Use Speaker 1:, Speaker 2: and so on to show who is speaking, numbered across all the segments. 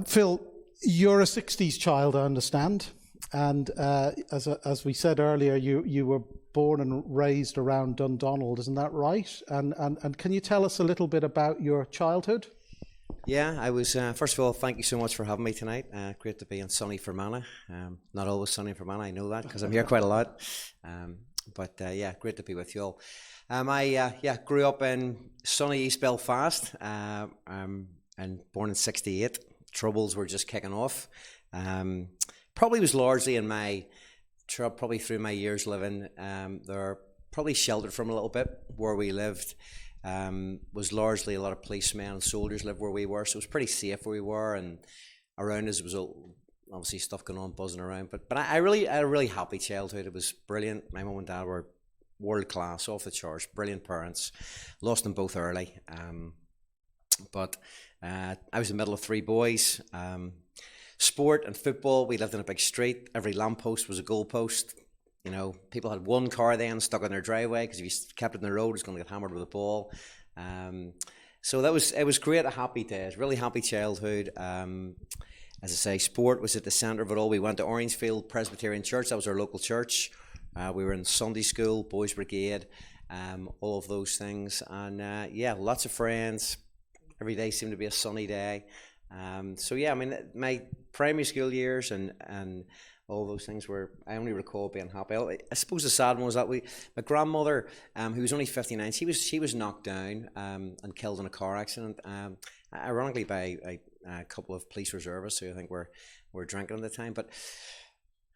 Speaker 1: Phil, you're a 60s child, I understand. And as we said earlier, you were born and raised around Dundonald, isn't that right? And can you tell us a little bit about your childhood?
Speaker 2: Yeah, I was, first of all, thank you so much for having me tonight. Great to be in sunny Fermanagh. Not always sunny in Fermanagh, I know that, because I'm here quite a lot. But great to be with you all. I grew up in sunny East Belfast, and born in '68. Troubles were just kicking off. Probably was largely in probably through my years living there, probably sheltered from a little bit where we lived. Was largely a lot of policemen and soldiers lived where we were, so it was pretty safe where we were, and around us was obviously stuff going on, buzzing around. But I had a really happy childhood. It was brilliant. My mum and dad were world class, off the charts, brilliant parents. Lost them both early. But I was in the middle of three boys. Sport and football, we lived in a big street. Every lamppost was a goalpost. You know, people had one car then stuck on their driveway because if you kept it in the road, it was going to get hammered with a ball. So it was great, a happy days, really happy childhood. As I say, sport was at the centre of it all. We went to Orangefield Presbyterian Church, that was our local church. We were in Sunday school, Boys Brigade, all of those things. And lots of friends. Every day seemed to be a sunny day. My primary school years and all those things I only recall being happy. I suppose the sad one was that my grandmother, who was only 59, she was knocked down and killed in a car accident, ironically by a couple of police reservists who I think were drinking at the time. But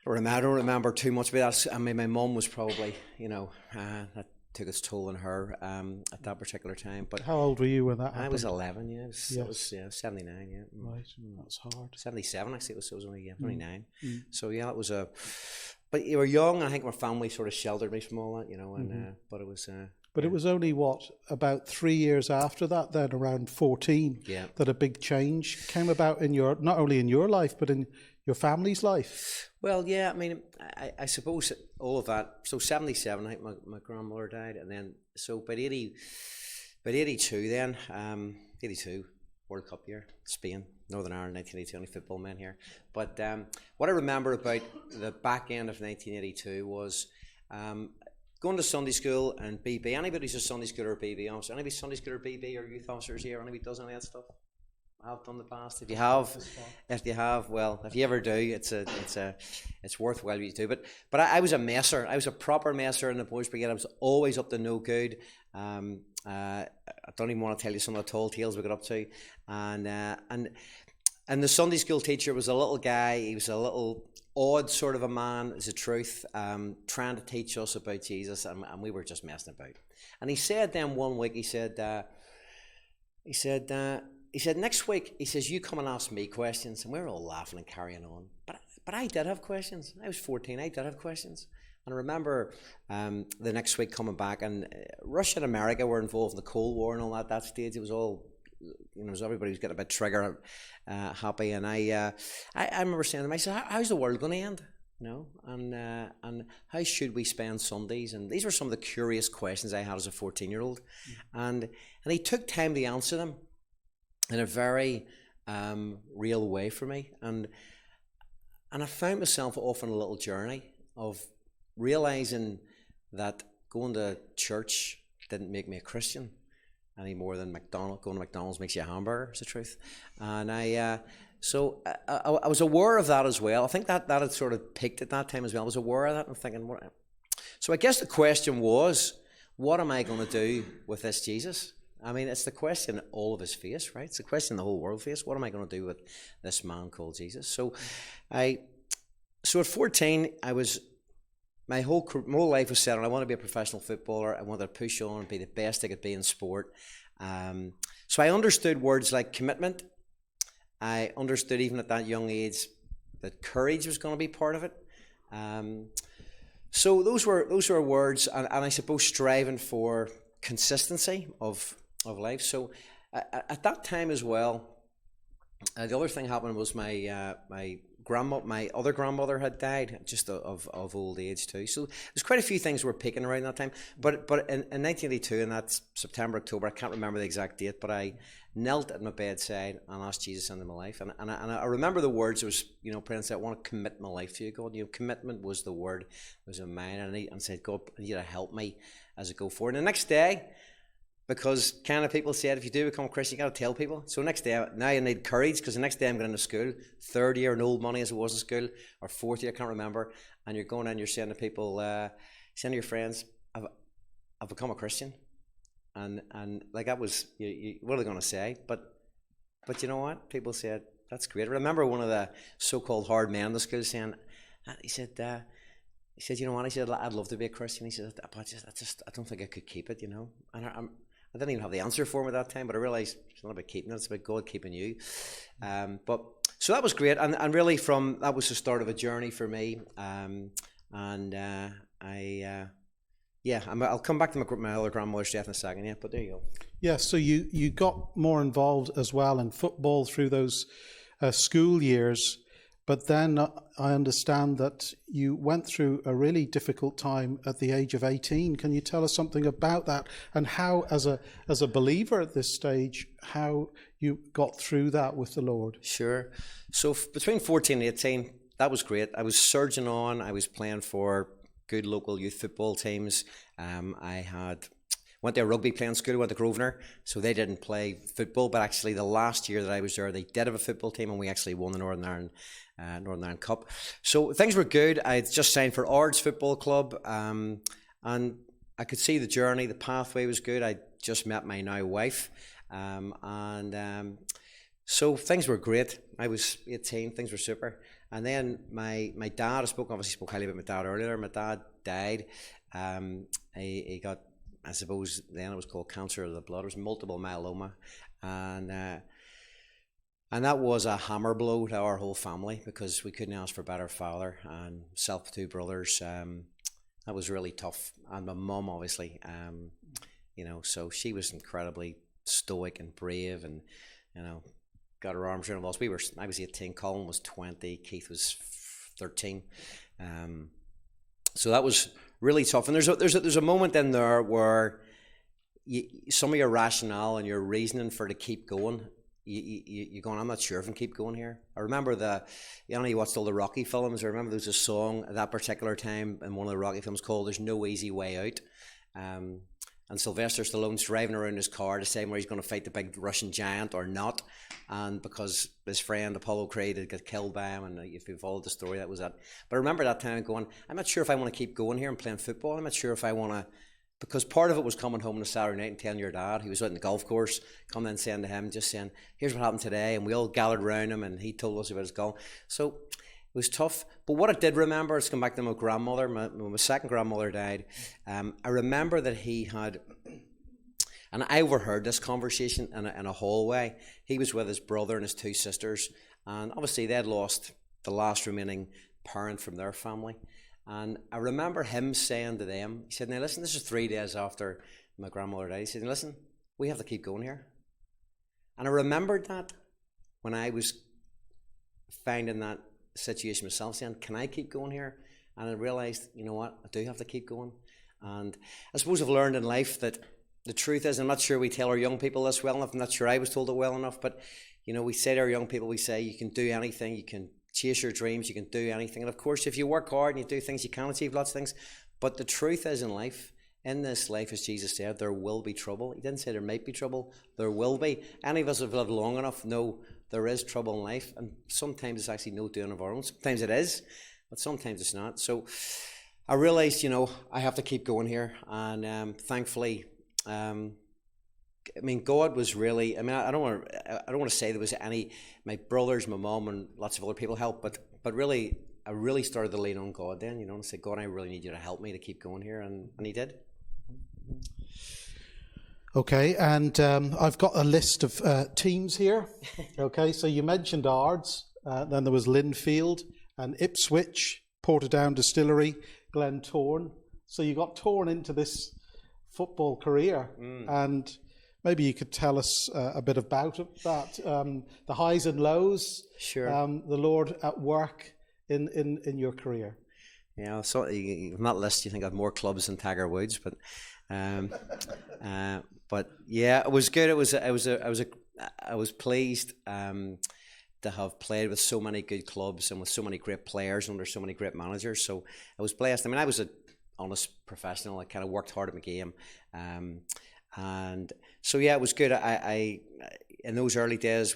Speaker 2: I don't remember too much about that. I mean, my mum was probably, that took its toll on her at that particular time. But
Speaker 1: how old were you when that happened?
Speaker 2: I was 11. Yeah, it was 79. Yeah,
Speaker 1: right. That's hard.
Speaker 2: 77 actually. It was only 29. So yeah, it was But you were young, and I think my family sort of sheltered me from all that, And but it was.
Speaker 1: But it was only about 3 years after that, then around 14, that a big change came about in not only in your life but in your family's life.
Speaker 2: Well, yeah, I mean, I suppose all of that. So 77, I think my grandmother died, and then so by 82 then, 82 World Cup year, Spain, Northern Ireland, 1982, only football men here. But what I remember about the back end of 1982 was going to Sunday school and BB. Anybody who's a Sunday school or BB officer, anybody Sunday school or BB or youth officers here, anybody does any of that stuff? I've done the past. If you have, well, if you ever do, it's worthwhile you do. But I was a messer. I was a proper messer in the Boys Brigade. I was always up to no good. I don't even want to tell you some of the tall tales we got up to. And the Sunday school teacher was a little guy. He was a little odd sort of a man, is the truth, trying to teach us about Jesus, and we were just messing about. And he said then one week, he said, next week, he says, you come and ask me questions. And we were all laughing and carrying on. But I did have questions. I was 14, I did have questions. And I remember the next week coming back, and Russia and America were involved in the Cold War and all that stage. It was all, everybody was getting a bit trigger happy. And I remember saying to myself, how's the world going to end? And how should we spend Sundays? And these were some of the curious questions I had as a 14-year-old. And he took time to answer them in a very real way for me. And I found myself off on a little journey of realising that going to church didn't make me a Christian any more than going to McDonald's makes you a hamburger, is the truth. And I was aware of that as well. I think that had sort of peaked at that time as well. I was aware of that and thinking, so I guess the question was, what am I going to do with this Jesus? I mean, it's the question all of us face, right? It's the question the whole world face. What am I going to do with this man called Jesus? So at 14, my whole life was set on I want to be a professional footballer. I wanted to push on and be the best I could be in sport. So I understood words like commitment. I understood even at that young age that courage was going to be part of it. So those were words, and I suppose striving for consistency of life. So at that time as well, the other thing happened was my other grandmother had died just of old age too. So there's quite a few things were peaking around that time. But in 1982, in that September, October, I can't remember the exact date, but knelt at my bedside and asked Jesus into my life. And I remember the words. It was, praying and said, I want to commit my life to you, God. Commitment was the word. It was in mine. And said, God, I need you to help me as I go forward. And the next day, because kind of people said, if you do become a Christian, you got to tell people. So next day, now I need courage, because the next day I'm going into school, third year, no old money as it was in school, or fourth year, I can't remember. And you're going in, you're saying to people, saying to your friends, I've become a Christian. And like that was, what are they going to say? But you know what? People said, that's great. I remember one of the so-called hard men in the school saying, he said, you know what? He said, I'd love to be a Christian. He said, but I don't think I could keep it, And I didn't even have the answer for him at that time, but I realised it's not about keeping it, it's about God keeping you. So that was great, and really that was the start of a journey for me. I'll come back to my other grandmother's death in a second, but there you go.
Speaker 1: Yeah, so you got more involved as well in football through those school years. But then I understand that you went through a really difficult time at the age of 18. Can you tell us something about that, and how, as a believer at this stage, how you got through that with the Lord?
Speaker 2: Sure. So between 14 and 18, that was great. I was surging on. I was playing for good local youth football teams. I went to a rugby playing school, went to Grosvenor, so they didn't play football, but actually the last year that I was there, they did have a football team, and we actually won the Northern Ireland Cup. So things were good. I had just signed for Ards Football Club, and I could see the journey, the pathway was good. I just met my now wife, so things were great. I was 18, things were super. And then my dad, obviously spoke highly about my dad earlier. My dad died. He got, I suppose then it was called cancer of the blood. It was multiple myeloma, and that was a hammer blow to our whole family, because we couldn't ask for a better father, and self 2 brothers. That was really tough. And my mum, obviously, so she was incredibly stoic and brave, and got her arms around us. I was 18, Colin was 20, Keith was 13. So that was really tough. And there's a moment in there where some of your rationale and your reasoning for to keep going, you're going, I'm not sure if I can keep going here. I remember you watched all the Rocky films. I remember there was a song at that particular time in one of the Rocky films called "There's No Easy Way Out." And Sylvester Stallone's driving around his car deciding where he's going to fight the big Russian giant or not. And because his friend Apollo Creed had got killed by him, and if you followed the story, that was that. But I remember that time going, I'm not sure if I want to keep going here and playing football. I'm not sure if I want to, because part of it was coming home on a Saturday night and telling your dad, he was out in the golf course, coming in saying to him, just saying, here's what happened today. And we all gathered around him, and he told us about his golf. So it was tough. But what I did remember, is come back to my grandmother, my second grandmother died. I remember that he had, and I overheard this conversation in a hallway. He was with his brother and his 2 sisters, and obviously they had lost the last remaining parent from their family. And I remember him saying to them, he said, now listen, this is 3 days after my grandmother died. He said, listen, we have to keep going here. And I remembered that when I was finding that situation myself, saying, can I keep going here? And I realised, you know what, I do have to keep going. And I suppose I've learned in life that the truth is, I'm not sure we tell our young people this well enough. I'm not sure I was told it well enough, but we say to our young people, we say, you can do anything, you can chase your dreams, you can do anything. And of course, if you work hard and you do things, you can achieve lots of things. But the truth is, in this life, as Jesus said, there will be trouble. He didn't say there might be trouble, there will be. Any of us have lived long enough know there is trouble in life, and sometimes it's actually no doing of our own. Sometimes it is, but sometimes it's not. So I realised, I have to keep going here, and thankfully, God was really. I don't want to say there was any. My brothers, my mum, and lots of other people helped, but really, I really started to lean on God then. And say, God, I really need you to help me to keep going here, and He did.
Speaker 1: Okay, and I've got a list of teams here. Okay, so you mentioned Ards, then there was Linfield and Ipswich, Portadown Distillery, Glentoran. So you got torn into this football career, and maybe you could tell us a bit about that, the highs and lows.
Speaker 2: Sure.
Speaker 1: The Lord at work in your career.
Speaker 2: Yeah, so on that list, you think I have more clubs than Tiger Woods, but yeah, it was good. It was I was pleased to have played with so many good clubs and with so many great players under so many great managers. So I was blessed. I mean, I was an honest professional. I kind of worked hard at my game, and so yeah, it was good. I in those early days,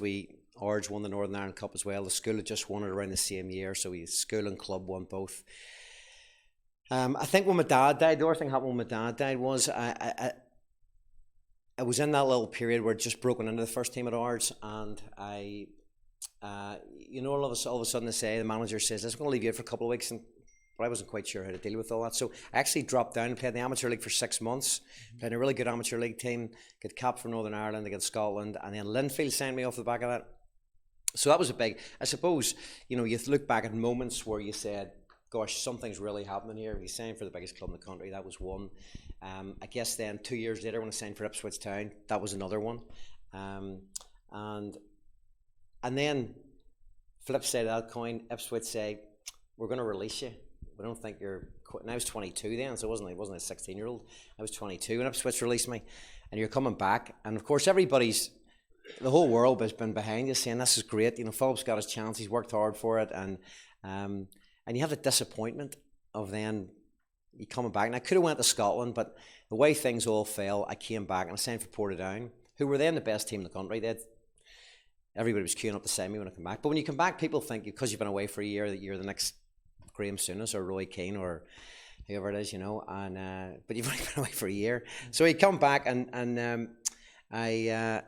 Speaker 2: Ards won the Northern Ireland Cup as well. The school had just won it around the same year, so school and club won both. I think when my dad died, the other thing happened when my dad died was I was in that little period where I'd just broken into the first team at Ards, and all of a sudden they say, the manager says, "I'm going to leave you for a couple of weeks," but I wasn't quite sure how to deal with all that. So I actually dropped down and played in the amateur league for 6 months, played in a really good amateur league team, got capped for Northern Ireland against Scotland, and then Linfield signed me off the back of that. So that was a big, I suppose, you look back at moments where you said, gosh, something's really happening here. We signed for the biggest club in the country. That was one. I guess then 2 years later when I signed for Ipswich Town, that was another one. And then flip side of that coin, Ipswich say, "We're going to release you. We don't think you're..." And I was 22 then, so it wasn't a 16-year-old. I was 22 and Ipswich released me, and you're coming back. And of course, the whole world has been behind you saying, "This is great. Philip's got his chance. He's worked hard for it." And you have the disappointment of then you coming back. And I could have went to Scotland, but the way things all fell, I came back and I signed for Portadown, who were then the best team in the country. Everybody was queuing up to sign me when I come back. But when you come back, people think because you've been away for a year that you're the next Graham Souness or Roy Keane or whoever it is, but you've only been away for a year. So I come back and I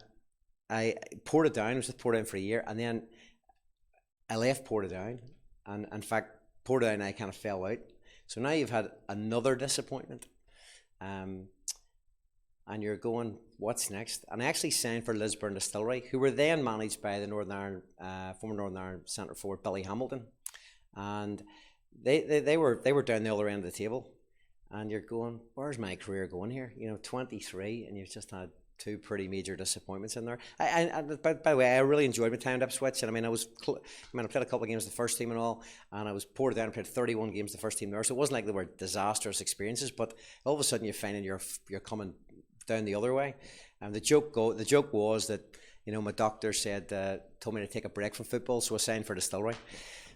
Speaker 2: Portadown, I was with Portadown for a year, and then I left Portadown, and in fact Portadown and I kind of fell out. So now you've had another disappointment, and you're going, what's next? And I actually signed for Lisburn Distillery, who were then managed by the former Northern Ireland centre forward Billy Hamilton, and they were down the other end of the table, and you're going, where's my career going here? 23, and you've just had two pretty major disappointments in there. By the way, I really enjoyed my time at Ipswich, and I played a couple of games with the first team and all, and I was poured down and played 31 games with the first team there, so it wasn't like they were disastrous experiences, but all of a sudden you're finding you're coming down the other way. And the joke was that my doctor told me to take a break from football, so I signed for Distillery.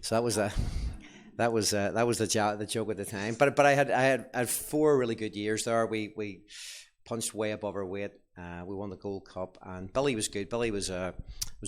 Speaker 2: So that was the joke at the time. But I had 4 really good years there. We punched way above our weight. We won the Gold Cup, and Billy was good. Billy was a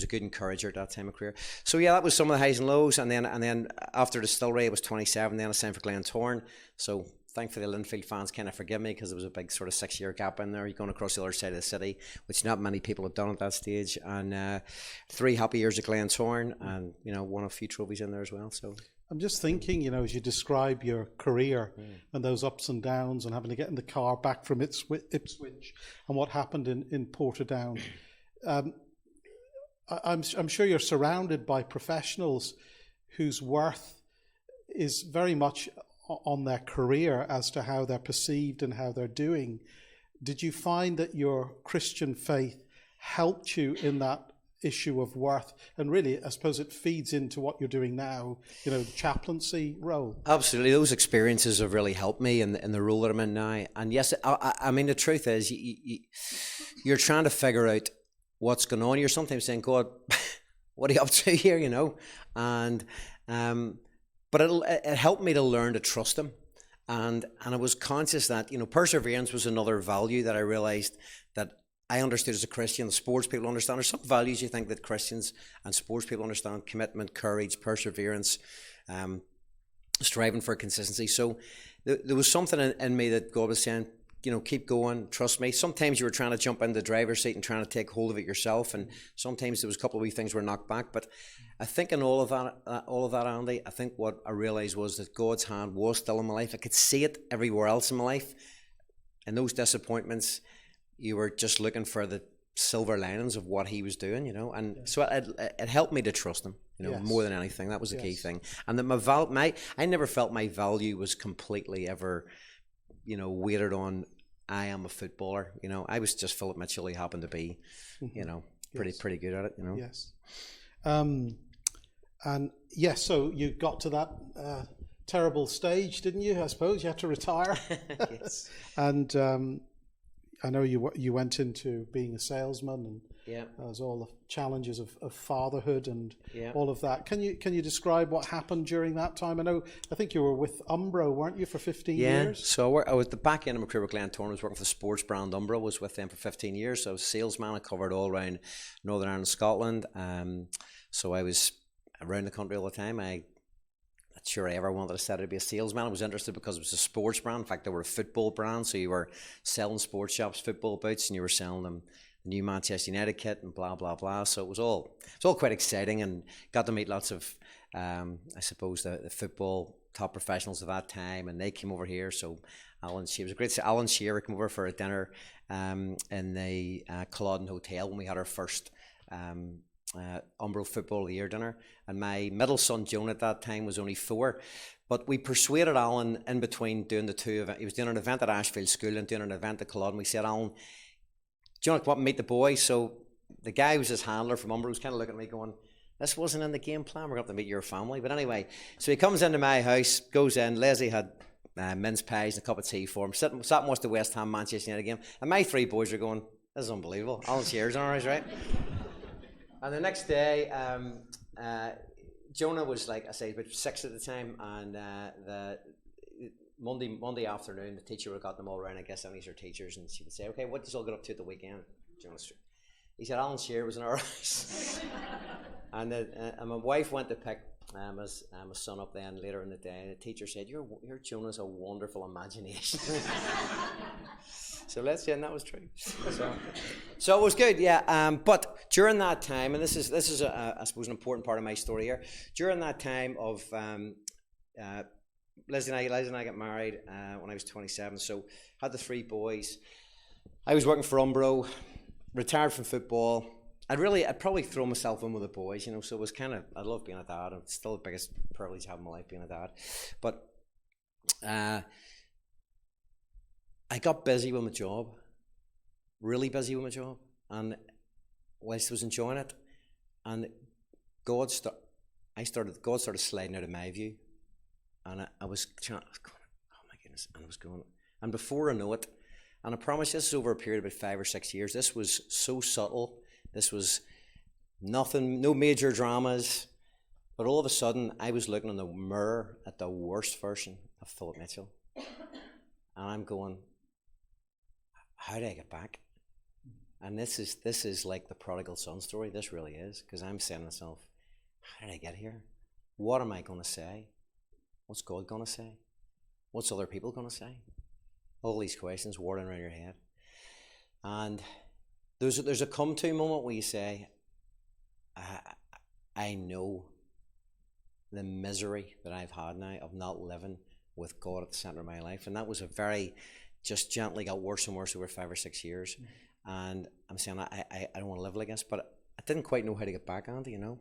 Speaker 2: good encourager at that time of career. So yeah, that was some of the highs and lows. And then after Distillery, I was 27. Then I signed for Glentoran. So thankfully, the Linfield fans kind of forgive me because there was a big sort of 6-year gap in there. You're going across the other side of the city, which not many people have done at that stage. And 3 happy years at Glentoran, and won a few trophies in there as well. So
Speaker 1: I'm just thinking, as you describe your career and those ups and downs and having to get in the car back from Ipswich and what happened in Portadown, I'm sure you're surrounded by professionals whose worth is very much on their career as to how they're perceived and how they're doing. Did you find that your Christian faith helped you in that issue of worth? And really, I suppose it feeds into what you're doing now, the chaplaincy role. Absolutely.
Speaker 2: Those experiences have really helped me in the role that I'm in now. And yes, I mean, the truth is you're trying to figure out what's going on. You're sometimes saying, God, what are you up to here, And but it helped me to learn to trust him. And I was conscious that, perseverance was another value that I realised that I understood as a Christian. The sports people understand. There's some values you think that Christians and sports people understand: commitment, courage, perseverance, striving for consistency. So there was something in me that God was saying, keep going, trust me. Sometimes you were trying to jump into the driver's seat and trying to take hold of it yourself, and sometimes there was a couple of wee things were knocked back. But I think in all of that, Andy, I think what I realised was that God's hand was still in my life. I could see it everywhere else in my life. And those disappointments, you were just looking for the silver linings of what he was doing, and so it helped me to trust him, more than anything. That was the key thing. And that I never felt my value was completely ever, weighted on, I am a footballer. I was just Philip Mitchell. He happened to be, pretty good at it.
Speaker 1: Yes. And yes, so you got to that terrible stage, didn't you? I suppose you had to retire.
Speaker 2: Yes.
Speaker 1: And I know you went into being a salesman, and
Speaker 2: Yeah.
Speaker 1: there's all the challenges of fatherhood and
Speaker 2: Yeah.
Speaker 1: all of that. Can you describe what happened during that time? I think you were with Umbro, weren't you, for 15
Speaker 2: Yeah,
Speaker 1: years?
Speaker 2: so I was the back end of my career with Glentoran. I was working for the sports brand Umbro. Was with them for 15 years. So I was a salesman. I covered all around Northern Ireland, Scotland. So I was around the country all the time. I'm not sure I ever wanted to set out to be a salesman. I was interested because it was a sports brand. In fact, they were a football brand. So you were selling sports shops, football boots, and you were selling them the new Manchester United kit and blah blah blah. So it was all quite exciting, and got to meet lots of I suppose the football top professionals of that time, and they came over here. So Alan Shearer, it was a great. Alan Shearer came over for a dinner in the Culloden Hotel when we had our first Umbro Football of the Year dinner, and my middle son Joan at that time was only 4, but we persuaded Alan in between doing the two events. He was doing an event at Ashfield School and doing an event at Culloden. We said, Alan, do you want to come up and meet the boys? So the guy who was his handler from Umbro was kind of looking at me going, this wasn't in the game plan, we're going to have to meet your family. But anyway, so he comes into my house, goes in. Leslie had mince pies and a cup of tea for him, sat and watched the West Ham Manchester United game, and my 3 boys are going, this is unbelievable, Alan Shearer's on ours, right? And the next day, Jonah was, like I say, about 6 at the time, and the Monday afternoon, the teacher would have got them all around. I guess these are teachers, and she would say, okay, what did you all get up to at the weekend? He said Alan Shearer was in our house. And my wife went to pick my son up then later in the day, and the teacher said, your Jonah's a wonderful imagination. So let's say, and that was true. So it was good, yeah. But during that time, and this is I suppose an important part of my story here. During that time of Leslie and I got married when I was 27. So had the 3 boys. I was working for Umbro, retired from football. I'd probably throw myself in with the boys, you know. So it was kind of, I love being a dad, and it's still the biggest privilege of having my life being a dad. But I got busy with my job, really busy with my job, and whilst I was enjoying it, and God started sliding out of my view, and I was going, oh my goodness, and I was going, and before I know it, and I promise this is over a period of about 5 or 6 years. This was so subtle. This was nothing, no major dramas, but all of a sudden I was looking in the mirror at the worst version of Philip Mitchell, and I'm going, how did I get back? And this is like the prodigal son story. This really is, because I'm saying to myself, how did I get here? What am I going to say? What's God going to say? What's other people going to say? All these questions whirling around your head. And there's a come to moment where you say, I know the misery that I've had now of not living with God at the centre of my life. And that was a very, just gently got worse and worse over 5 or 6 years. And I'm saying, I don't want to live like this, but I didn't quite know how to get back, Andy, you know.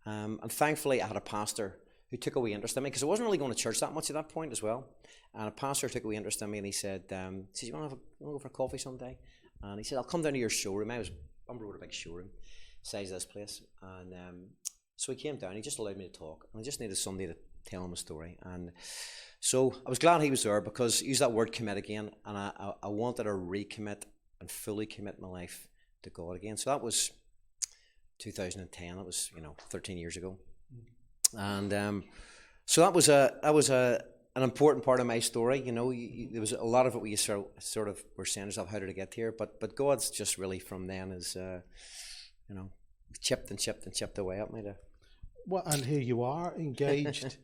Speaker 2: And thankfully I had a pastor who took a wee interest in me, because I wasn't really going to church that much at that point as well. And a pastor took a wee interest in me, and he said, you want to go for a coffee someday? And he said, I'll come down to your showroom. Umbro had a big showroom, size of this place. And so he came down, he just allowed me to talk, and I just needed somebody to tell him a story. And so I was glad he was there, because use that word commit again, and I wanted to recommit and fully commit my life to God again. So that was 2010. That was 13 years ago. And so that was an important part of my story. There was a lot of it where you sort of were saying to yourself, how did I get here? But God's just really from then is chipped away at me there.
Speaker 1: Well, and here you are engaged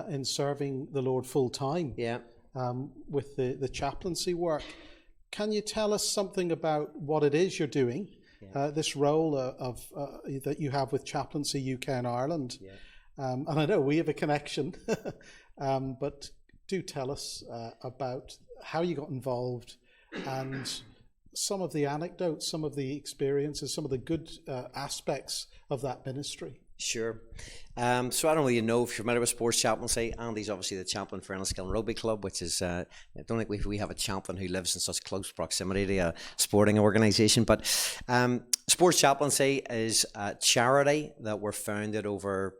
Speaker 1: in serving the Lord full time.
Speaker 2: Yeah.
Speaker 1: With the chaplaincy work. Can you tell us something about what it is you're doing? Yeah. This role of that you have with Chaplaincy UK and Ireland. Yeah. And I know we have a connection, but do tell us about how you got involved and some of the anecdotes, some of the experiences, some of the good aspects of that ministry.
Speaker 2: Sure. So I don't really know if you're familiar with sports chaplaincy. Andy's obviously the chaplain for Enniskillen Rugby Club, which is, I don't think we have a chaplain who lives in such close proximity to a sporting organisation. But sports chaplaincy is a charity that were founded over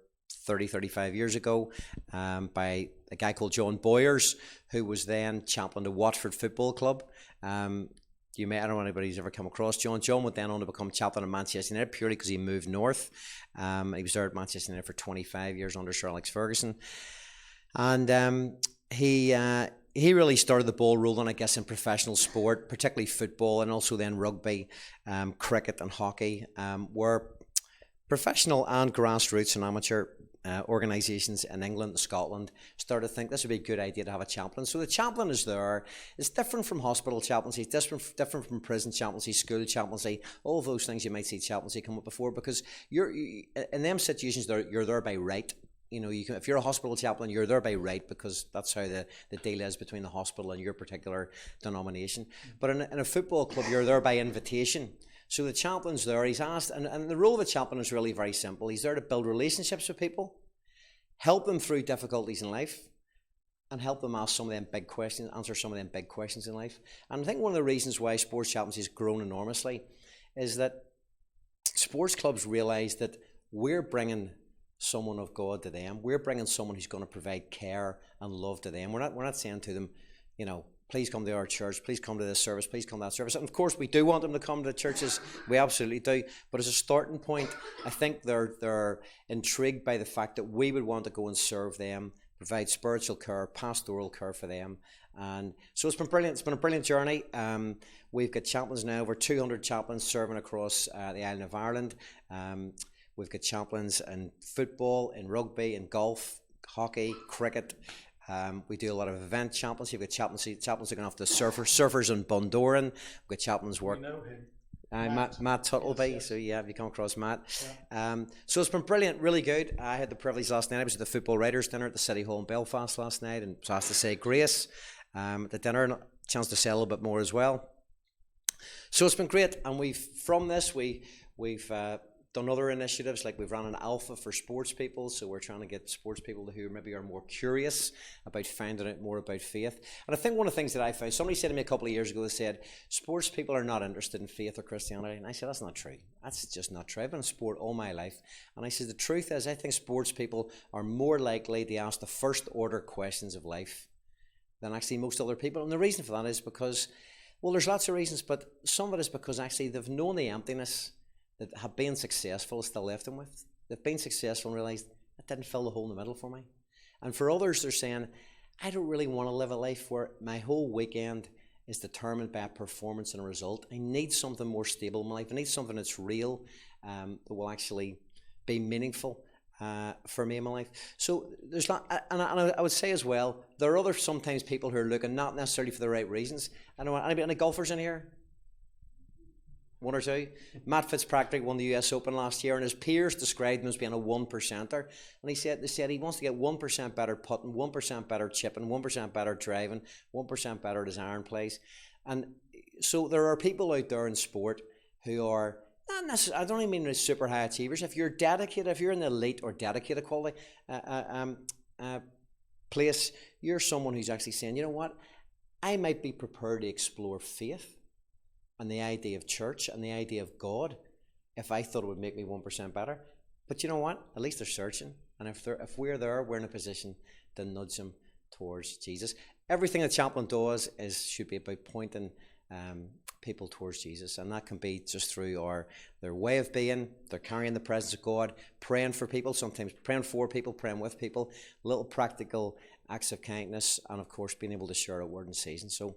Speaker 2: 35 years ago by a guy called John Boyers, who was then chaplain to Watford Football Club. You may, I don't know anybody who's ever come across John. John went then on to become chaplain at Manchester United purely because he moved north. He was there at Manchester United for 25 years under Sir Alex Ferguson. And he really started the ball rolling, I guess, in professional sport, particularly football and also then rugby, cricket and hockey, where professional and grassroots and amateur organisations in England and Scotland started to think this would be a good idea to have a chaplain. So the chaplain is there. It's different from hospital chaplaincy, it's different from prison chaplaincy, school chaplaincy, all of those things you might see chaplaincy come up before, because in them situations you're there by right. You know, if you're a hospital chaplain, you're there by right because that's how the deal is between the hospital and your particular denomination. But in a football club, you're there by invitation. So the chaplain's there, he's asked, and the role of the chaplain is really very simple. He's there to build relationships with people, help them through difficulties in life, and help them ask some of them big questions, answer some of them big questions in life. And I think one of the reasons why sports chaplaincy has grown enormously is that sports clubs realise that we're bringing someone of God to them. We're bringing someone who's going to provide care and love to them. We're not saying to them, you know, please come to our church, please come to this service, please come to that service. And of course, we do want them to come to the churches. We absolutely do. But as a starting point, I think they're intrigued by the fact that we would want to go and serve them, provide spiritual care, pastoral care for them. And so it's been brilliant. It's been a brilliant journey. We've got chaplains now, over 200 chaplains serving across the island of Ireland. We've got chaplains in football, in rugby, in golf, hockey, cricket. We do a lot of event chaplaincy. We've got chaplains looking after the surfers in Bundoran. We've got chaplains work.
Speaker 1: You know him.
Speaker 2: Matt Tuttleby. Yes. So yeah, have you come across Matt? Yeah. So it's been brilliant, really good. I had the privilege last night. I was at the football writers' dinner at the City Hall in Belfast last night, and was asked to say grace at the dinner, and a chance to say a little bit more as well. So it's been great, and we've done other initiatives, like we've run an alpha for sports people, so we're trying to get sports people who maybe are more curious about finding out more about faith. And I think one of the things that I found, somebody said to me a couple of years ago, they said, sports people are not interested in faith or Christianity. And I said, that's not true. That's just not true. I've been in sport all my life. And I said, the truth is, I think sports people are more likely to ask the first order questions of life than actually most other people. And the reason for that is because, well, there's lots of reasons, but some of it is because actually they've known the emptiness that have been successful still left them with. They've been successful and realised that didn't fill the hole in the middle for me. And for others, they're saying, I don't really want to live a life where my whole weekend is determined by a performance and a result. I need something more stable in my life. I need something that's real, that will actually be meaningful for me in my life. So there's not, and I would say as well, there are other sometimes people who are looking not necessarily for the right reasons. I don't know, any golfers in here? One or two. Matt Fitzpatrick won the US Open last year, and his peers described him as being a 1%er. And they said he wants to get 1% better putting, 1% better chipping, 1% better driving, 1% better at his iron plays. And so there are people out there in sport who are not necessarily, I don't even mean as super high achievers. If you're dedicated, if you're in the elite or dedicated quality place, you're someone who's actually saying, you know what, I might be prepared to explore faith and the idea of church and the idea of God if I thought it would make me 1% better. But you know what? At least they're searching. And if we're there, we're in a position to nudge them towards Jesus. Everything a chaplain does should be about pointing people towards Jesus. And that can be just through their way of being, they're carrying the presence of God, praying for people, sometimes praying for people, praying with people, little practical acts of kindness, and of course being able to share a word in season. So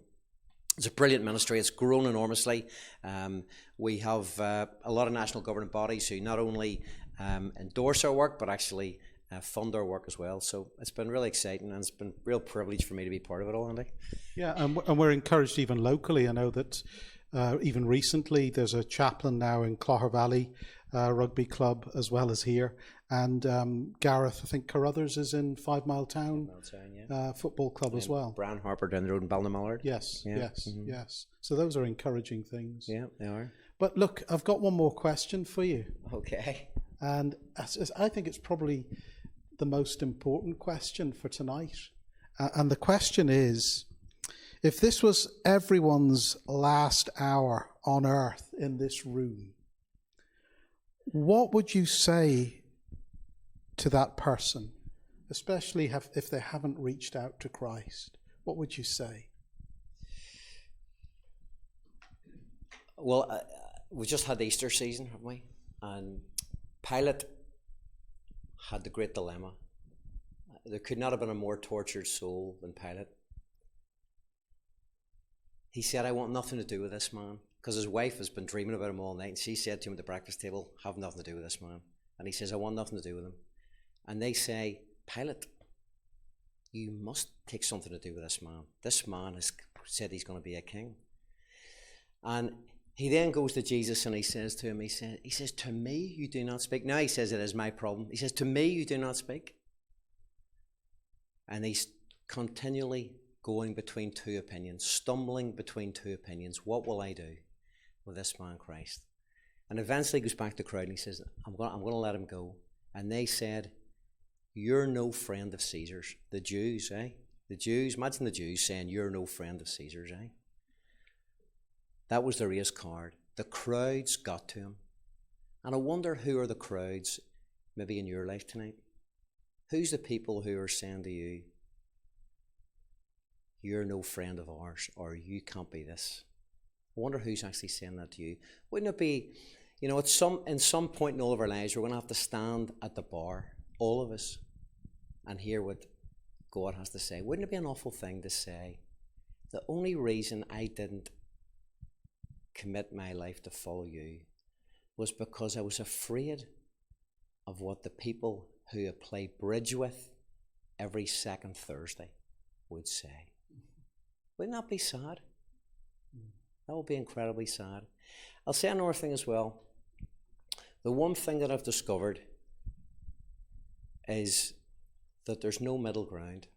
Speaker 2: it's a brilliant ministry. It's grown enormously. We have a lot of national governing bodies who not only endorse our work, but actually fund our work as well. So it's been really exciting, and it's been a real privilege for me to be part of it all, Andy. Yeah,
Speaker 1: and we're encouraged even locally. I know that even recently there's a chaplain now in Clogher Valley Rugby Club as well as here. And Gareth, I think Carruthers is in 5 Mile Town, football club as well.
Speaker 2: Brian Harper down the road in Ballinamallard.
Speaker 1: Yes. So those are encouraging things.
Speaker 2: Yeah, they are.
Speaker 1: But look, I've got one more question for you.
Speaker 2: Okay.
Speaker 1: And I think it's probably the most important question for tonight. And the question is, if this was everyone's last hour on earth in this room, what would you say to that person, especially if they haven't reached out to Christ? What would you say?
Speaker 2: Well, we just had the Easter season, haven't we? And Pilate had the great dilemma. There could not have been a more tortured soul than Pilate. He said, I want nothing to do with this man. Because his wife has been dreaming about him all night. And she said to him at the breakfast table, have nothing to do with this man. And he says, I want nothing to do with him. And they say, Pilate, you must take something to do with this man. This man has said he's going to be a king. And he then goes to Jesus and he says to him, he says, to me you do not speak. Now he says it is my problem. He says, to me you do not speak. And he's continually going between two opinions, stumbling between two opinions. What will I do with this man Christ? And eventually he goes back to the crowd and he says, I'm going to let him go. And they said, you're no friend of Caesar's. The Jews, The Jews, imagine the Jews saying, you're no friend of Caesar's, That was the race card. The crowds got to him. And I wonder who are the crowds maybe in your life tonight? Who's the people who are saying to you, you're no friend of ours, or you can't be this? I wonder who's actually saying that to you. Wouldn't it be, at some point in all of our lives, we're going to have to stand at the bar, all of us, and hear what God has to say. Wouldn't it be an awful thing to say, the only reason I didn't commit my life to follow you was because I was afraid of what the people who I play bridge with every second Thursday would say? Wouldn't that be sad? That would be incredibly sad. I'll say another thing as well. The one thing that I've discovered is that there's no middle ground.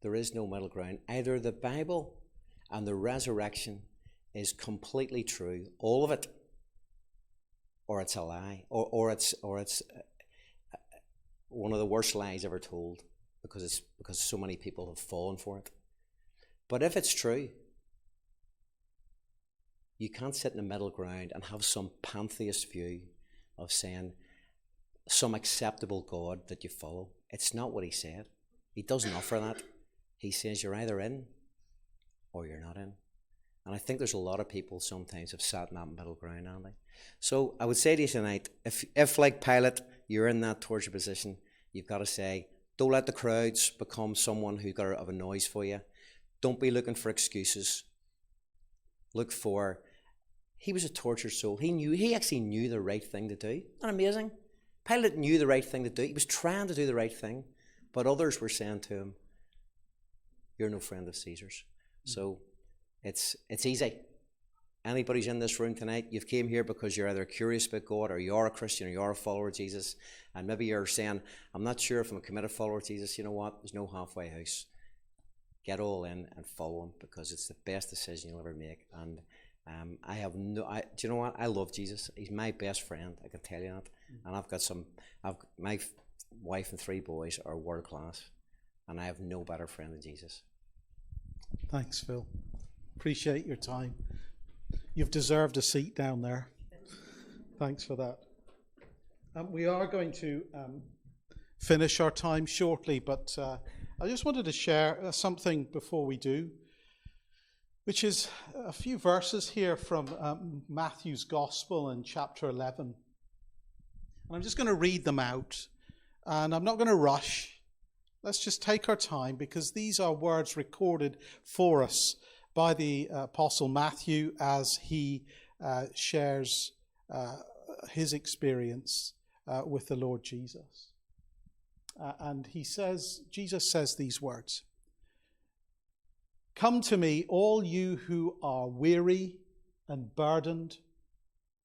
Speaker 2: There is no middle ground. Either the Bible and the resurrection is completely true, all of it, or it's a lie, or it's one of the worst lies ever told, because so many people have fallen for it. But if it's true, you can't sit in the middle ground and have some pantheist view of saying some acceptable God that you follow. It's not what he said. He doesn't offer that. He says you're either in or you're not in. And I think there's a lot of people sometimes have sat in that middle ground, Andy. So I would say to you tonight, if like Pilate, you're in that torture position, you've got to say, don't let the crowds become someone who's got to have a noise for you. Don't be looking for excuses. He was a tortured soul. He actually knew the right thing to do. Isn't that amazing? Pilate knew the right thing to do. He was trying to do the right thing. But others were saying to him, you're no friend of Caesar's. So it's easy. Anybody's in this room tonight, you've came here because you're either curious about God, or you're a Christian, or you're a follower of Jesus, and maybe you're saying, I'm not sure if I'm a committed follower of Jesus. You know what? There's no halfway house. Get all in and follow him, because it's the best decision you'll ever make. And do you know what? I love Jesus. He's my best friend. I can tell you that. And my wife and 3 boys are world class, and I have no better friend than Jesus.
Speaker 1: Thanks, Phil. Appreciate your time. You've deserved a seat down there. Thanks for that. We are going to finish our time shortly, but I just wanted to share something before we do, which is a few verses here from Matthew's Gospel in chapter 11. And I'm just going to read them out, and I'm not going to rush. Let's just take our time, because these are words recorded for us by the Apostle Matthew as he shares his experience with the Lord Jesus. And Jesus says these words: "Come to me, all you who are weary and burdened,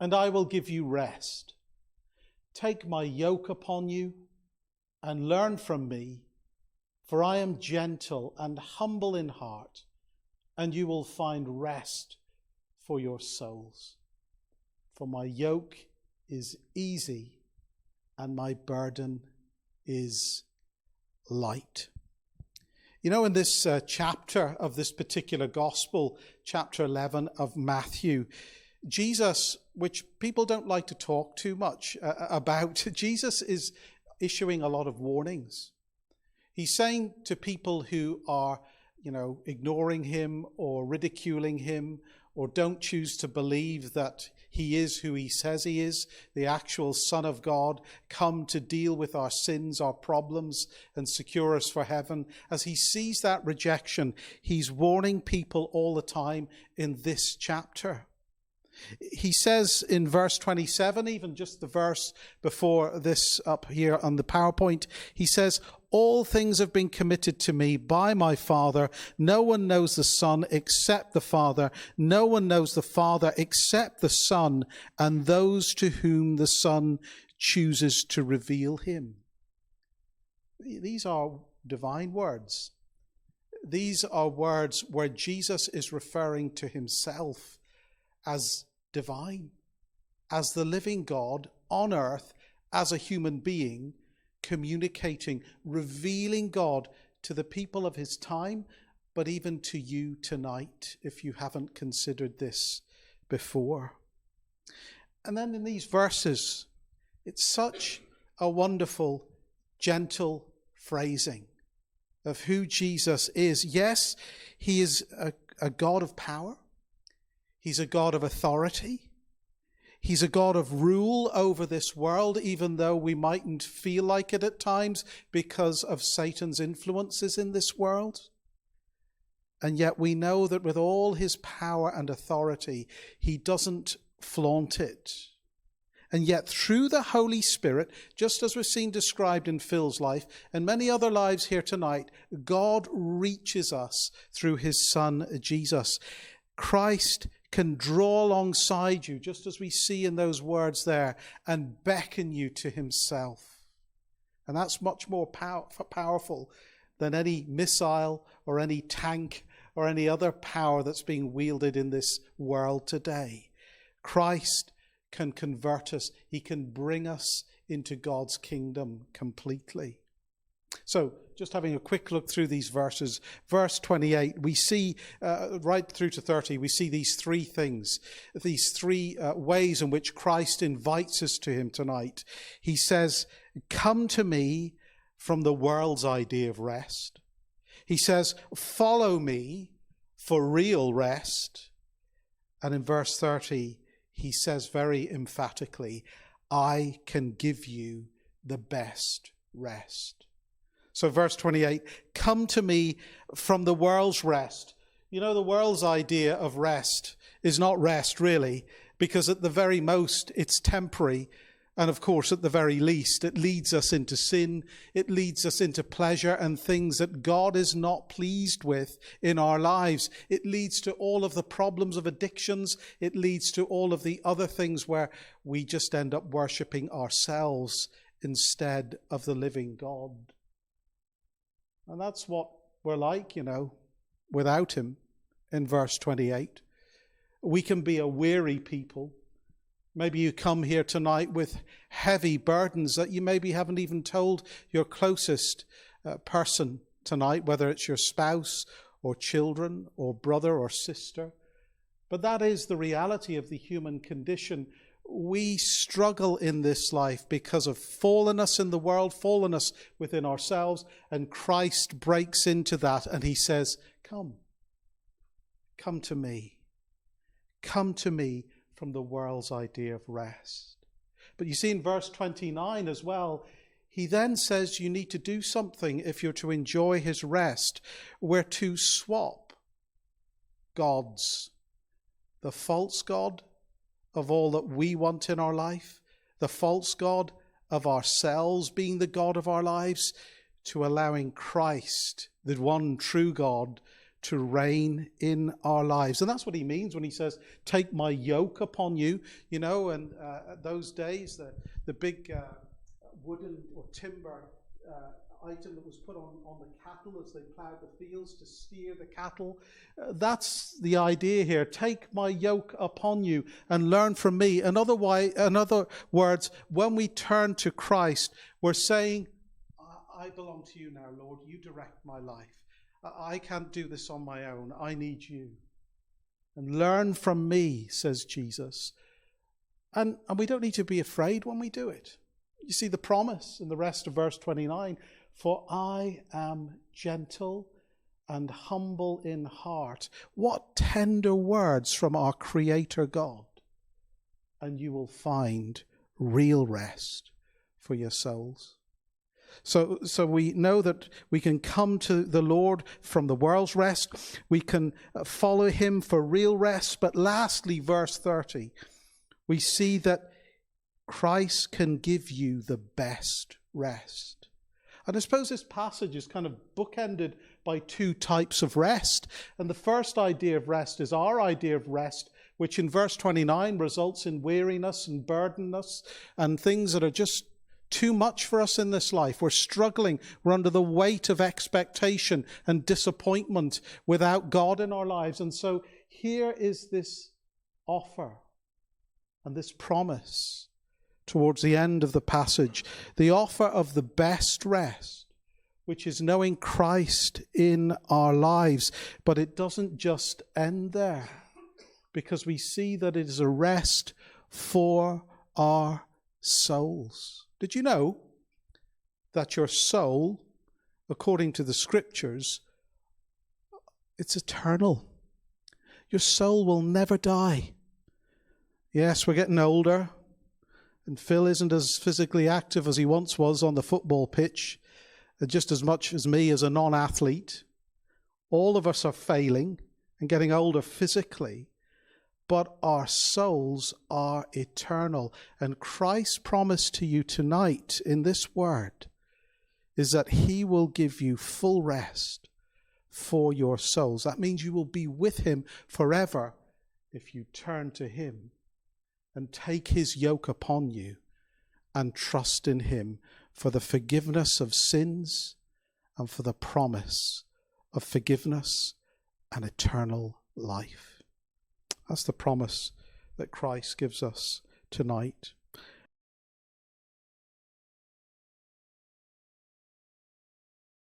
Speaker 1: and I will give you rest. Take my yoke upon you and learn from me, for I am gentle and humble in heart, and you will find rest for your souls. For my yoke is easy and my burden is light." You know, in this chapter of this particular gospel, chapter 11 of Matthew, Jesus, which people don't like to talk too much about, Jesus is issuing a lot of warnings. He's saying to people who are ignoring him or ridiculing him, or don't choose to believe that he is who he says he is, the actual Son of God, come to deal with our sins, our problems, and secure us for heaven. As he sees that rejection, he's warning people all the time in this chapter. He says in verse 27, even just the verse before this up here on the PowerPoint, he says, all things have been committed to me by my Father. No one knows the Son except the Father. No one knows the Father except the Son, and those to whom the Son chooses to reveal him. These are divine words. These are words where Jesus is referring to himself as divine, as the living God on earth, as a human being, communicating, revealing God to the people of his time, but even to you tonight, if you haven't considered this before. And then in these verses, it's such a wonderful, gentle phrasing of who Jesus is. Yes, he is a God of power. He's a God of authority. He's a God of rule over this world, even though we mightn't feel like it at times because of Satan's influences in this world. And yet we know that with all his power and authority, he doesn't flaunt it. And yet through the Holy Spirit, just as we've seen described in Phil's life and many other lives here tonight, God reaches us through his Son, Jesus. Christ can draw alongside you, just as we see in those words there, and beckon you to himself. And that's much more powerful than any missile or any tank or any other power that's being wielded in this world today. Christ can convert us. He can bring us into God's kingdom completely. So, just having a quick look through these verses. Verse 28, we see, right through to 30, we see these three things, these three ways in which Christ invites us to him tonight. He says, come to me from the world's idea of rest. He says, follow me for real rest. And in verse 30, he says very emphatically, I can give you the best rest. So verse 28, come to me from the world's rest. You know, the world's idea of rest is not rest really, because at the very most it's temporary. And of course, at the very least, it leads us into sin. It leads us into pleasure and things that God is not pleased with in our lives. It leads to all of the problems of addictions. It leads to all of the other things where we just end up worshipping ourselves instead of the living God. And that's what we're like, without him in verse 28. We can be a weary people. Maybe you come here tonight with heavy burdens that you maybe haven't even told your closest person tonight, whether it's your spouse or children or brother or sister. But that is the reality of the human condition. We struggle in this life because of fallenness in the world, fallenness within ourselves, and Christ breaks into that and he says, come to me. Come to me from the world's idea of rest. But you see in verse 29 as well, he then says you need to do something if you're to enjoy his rest. We're to swap gods. The false god of all that we want in our life, the false god of ourselves being the God of our lives, to allowing Christ, the one true God, to reign in our lives. And that's what he means when he says, take my yoke upon you. And those days, the big wooden or timber item that was put on the cattle as they plowed the fields to steer the cattle. That's the idea here. Take my yoke upon you and learn from me. In other words, when we turn to Christ, we're saying, I belong to you now, Lord. You direct my life. I can't do this on my own. I need you. And learn from me, says Jesus. And we don't need to be afraid when we do it. You see the promise in the rest of verse 29, for I am gentle and humble in heart. What tender words from our Creator God. And you will find real rest for your souls. So we know that we can come to the Lord from the world's rest. We can follow him for real rest. But lastly, verse 30, we see that Christ can give you the best rest. And I suppose this passage is kind of bookended by two types of rest. And the first idea of rest is our idea of rest, which in verse 29 results in weariness and burdenness and things that are just too much for us in this life. We're struggling. We're under the weight of expectation and disappointment without God in our lives. And so here is this offer and this promise towards the end of the passage, the offer of the best rest, which is knowing Christ in our lives. But it doesn't just end there, because we see that it is a rest for our souls. Did you know that your soul, according to the scriptures, it's eternal? Your soul will never die. Yes, we're getting older, and Phil isn't as physically active as he once was on the football pitch, just as much as me as a non-athlete. All of us are failing and getting older physically. But our souls are eternal. And Christ's promise to you tonight in this word is that he will give you full rest for your souls. That means you will be with him forever if you turn to him and take his yoke upon you and trust in him for the forgiveness of sins and for the promise of forgiveness and eternal life. That's the promise that Christ gives us tonight.